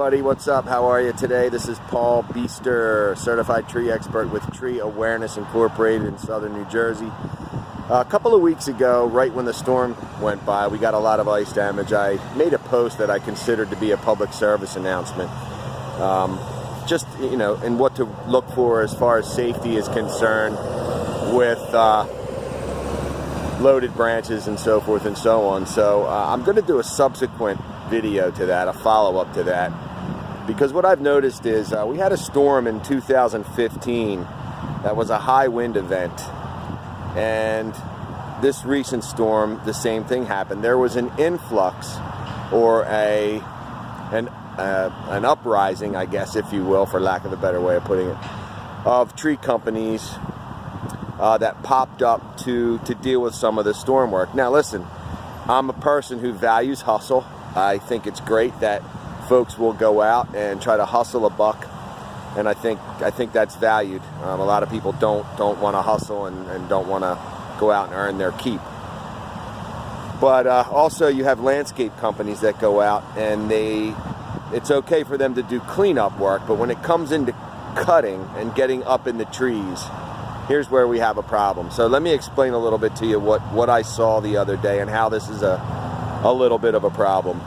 everybody, what's up? How are you today? This is Paul Beester, certified tree expert with Tree Awareness Incorporated in southern New Jersey. A couple of weeks ago, right when the storm went by, we got a lot of ice damage. I made a post that I considered to be a public service announcement. Just, you know, and what to look for as far as safety is concerned with loaded branches and so forth and so on. So I'm going to do a subsequent video to that, a follow-up to that, because what I've noticed is we had a storm in 2015 that was a high wind event, and this recent storm, the same thing happened. There was an influx, or an uprising, I guess, if you will, for lack of a better way of putting it, of tree companies that popped up to deal with some of the storm work. Now listen, I'm a person who values hustle. I think it's great that folks will go out and try to hustle a buck, and I think that's valued. A lot of people don't want to hustle and don't want to go out and earn their keep. But also you have landscape companies that go out and it's okay for them to do cleanup work, but when it comes into cutting and getting up in the trees, here's where we have a problem. So let me explain a little bit to you what I saw the other day and how this is a little bit of a problem.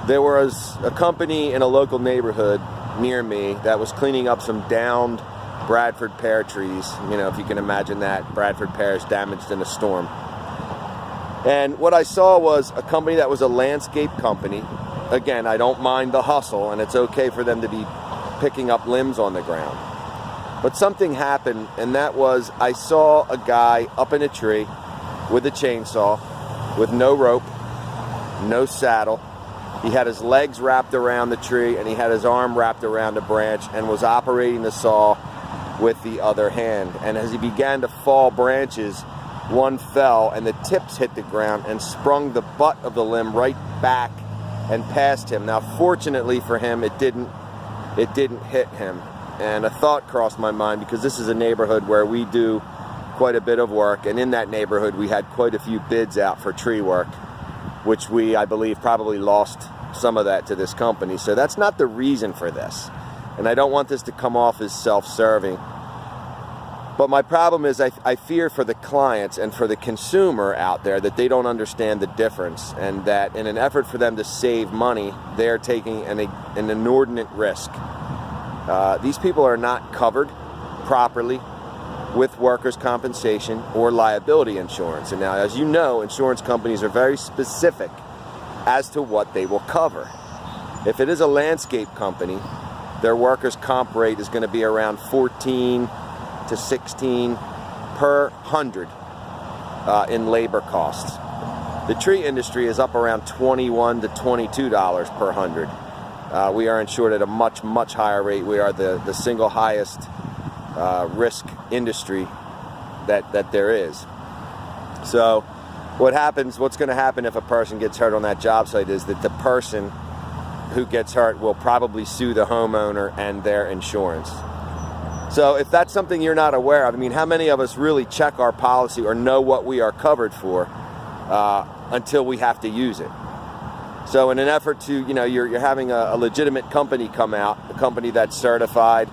There was a company in a local neighborhood near me that was cleaning up some downed Bradford pear trees. You know, if you can imagine that, Bradford pears damaged in a storm. And what I saw was a company that was a landscape company. Again, I don't mind the hustle, and it's okay for them to be picking up limbs on the ground. But something happened, and that was I saw a guy up in a tree with a chainsaw, with no rope, no saddle. He had his legs wrapped around the tree and he had his arm wrapped around a branch and was operating the saw with the other hand. And as he began to fall branches, one fell and the tips hit the ground and sprung the butt of the limb right back and past him. Now fortunately for him, it didn't hit him. And a thought crossed my mind, because this is a neighborhood where we do quite a bit of work, and in that neighborhood we had quite a few bids out for tree work, which we, I believe, probably lost some of that to this company. So that's not the reason for this, and I don't want this to come off as self-serving. But my problem is I fear for the clients and for the consumer out there that they don't understand the difference, and that in an effort for them to save money, they're taking an inordinate risk. These people are not covered properly with workers' compensation or liability insurance. And now, as you know, insurance companies are very specific as to what they will cover. If it is a landscape company, their workers' comp rate is going to be around 14 to 16 per 100 in labor costs. The tree industry is up around $21 to $22 per 100. We are insured at a much, much higher rate. We are the single highest risk industry that there is. So what's going to happen if a person gets hurt on that job site is that the person who gets hurt will probably sue the homeowner and their insurance. So if that's something you're not aware of, I mean, how many of us really check our policy or know what we are covered for until we have to use it? So in an effort to, you know, you're having a legitimate company come out, a company that's certified,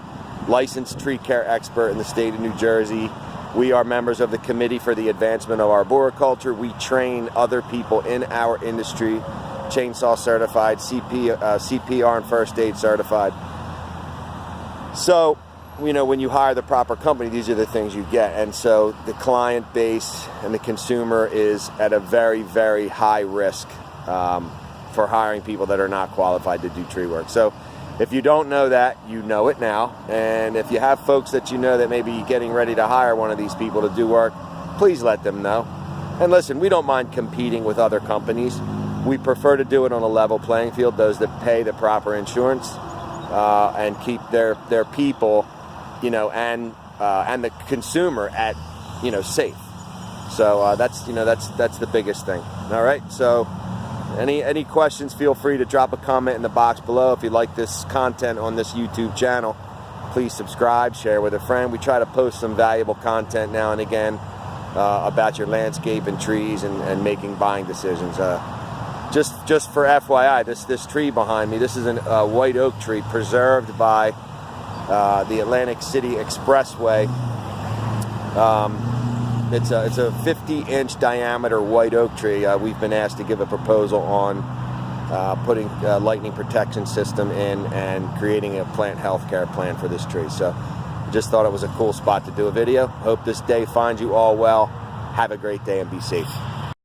licensed tree care expert in the state of New Jersey. We are members of the Committee for the Advancement of Arboriculture. We train other people in our industry, chainsaw certified, CPR and first aid certified. So, you know, when you hire the proper company, these are the things you get. And so the client base and the consumer is at a very, very high risk for hiring people that are not qualified to do tree work. So if you don't know that, you know it now. And if you have folks that you know that may be getting ready to hire one of these people to do work, please let them know. And listen, we don't mind competing with other companies. We prefer to do it on a level playing field, those that pay the proper insurance and keep their people, you know, and the consumer at, you know, safe. So that's the biggest thing. All right, so any questions, feel free to drop a comment in the box below. If you like this content on this YouTube channel, please subscribe, share with a friend. We try to post some valuable content now and again about your landscape and trees and making buying decisions. just for FYI, this tree behind me, this is a white oak tree preserved by the Atlantic City Expressway. It's a 50-inch diameter white oak tree. We've been asked to give a proposal on putting a lightning protection system in and creating a plant health care plan for this tree. So just thought it was a cool spot to do a video. Hope this day finds you all well. Have a great day and be safe.